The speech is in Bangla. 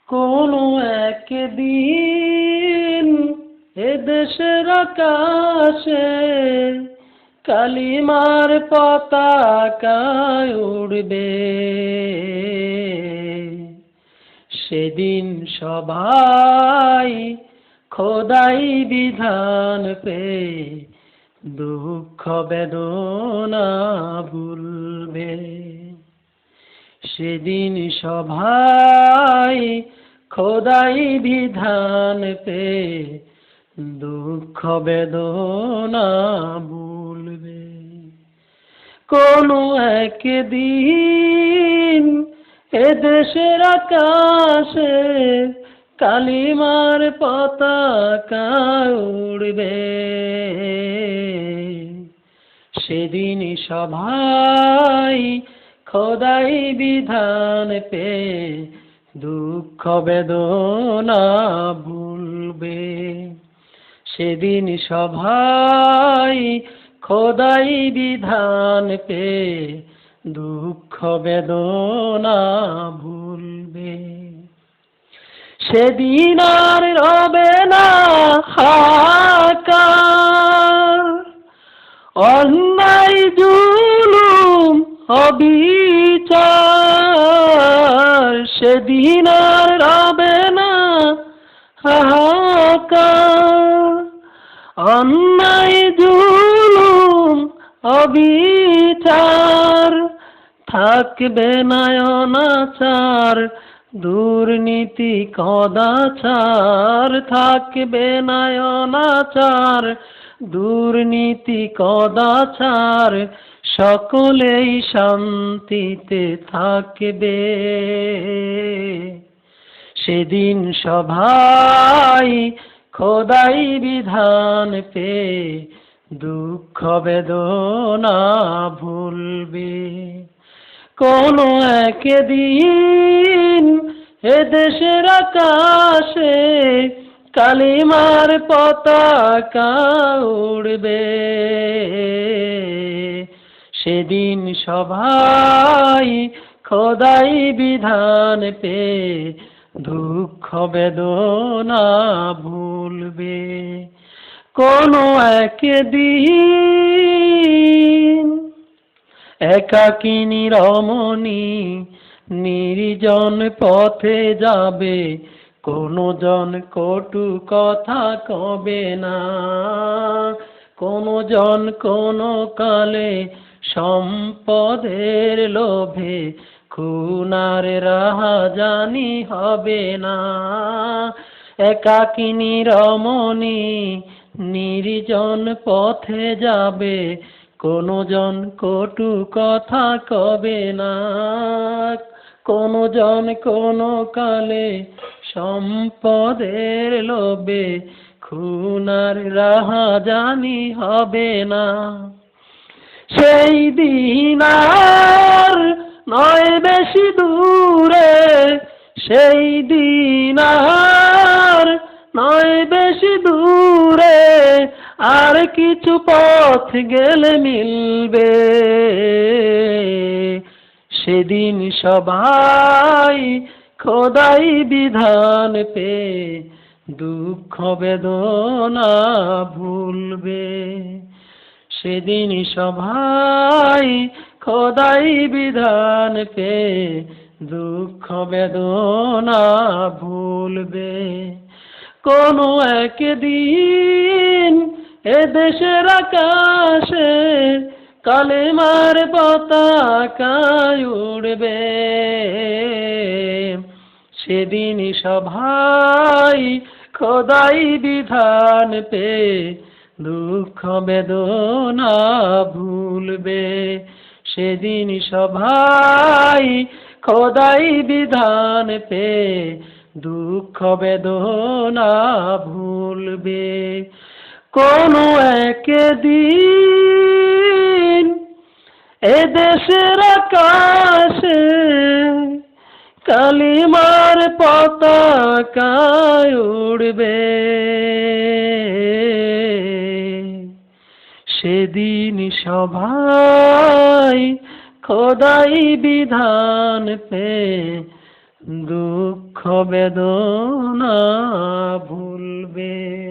কোনো একদিন এদেশের আকাশে কালিমার পতাকা উড়বে, সেদিন সবাই খোদাই বিধান পেয়ে দুঃখ বেদনা ভুলবে। সেদিন সবাই খোদাই বিধান পেয়ে দুঃখ বেদনা ভুলবে। কোনো একদিন এদেশের আকাশে কালিমার পতাকা উড়বে, সেদিন সবাই খোদাই বিধান পেয়ে দুঃখ বেদনা ভুলবে। সেদিন সবাই খোদাই বিধান পেয়ে দুঃখ বেদনা ভুলবে। সেদিন আর রবে না হাহাকার, অন্যায় জুলুম অবিচার। সেদিন আর রবে না হাহাকার, অন্যায় জুলুম অবিচার। থাকবে না অনাচার, দুর্নীতি কদাচার। থাকবে না অনাচার, দুর্নীতি কদাচার। সকলেই শান্তিতে থাকবে। সেদিন সবাই খোদাই বিধান পেয়ে দুঃখ বেদনা ভুলবে। কোনো একদিন এদেশের আকাশে কালিমার পতাকা উড়বে, সেদিন সবাই খোদাই বিধান পেয়ে দুঃখ বেদনা ভুলবে। কোনো একদিন একাকিনী রমণী নির্জন পথে যাবে, কোনো জন কটু কথা কবে না। কোনো জন কোনো কালে সম্পদের লোভে খুনার রাহাজানি হবে না। একাকিনী রমণী নির্জন পথে যাবে, কোনো জন কটু কথা কবে না। কোনো জন কোনো কালে সম্পদের লোভে খুনার রাহাজানি হবে না। সেই দিন আর নয় বেশি দূরে, সেই দিন আর নয় বেশি দূরে। আর কিছু পথ গেলে মিলবে, সেদিন সবাই খোদাই বিধান পেয়ে দুঃখ বেদনা ভুলবে। সেদিন সবাই খোদাই বিধান পেয়ে দুঃখ বেদনা ভুলবে। কোনো একদিন এদেশের আকাশে কালেমার পতাকা উড়বে, সেদিন সবাই খোদাই বিধান পেয়ে দুঃখ বেদনা ভুলবে। সেদিন সবাই খোদাই বিধান পেয়ে দুঃখ বেদনা ভুলবে। কোনো একদিন এদেশের আকাশে কালিমার পতাকা উড়বে, সেদিন সবাই খোদাই বিধান পেয়ে দুঃখ বেদনা ভুলবে।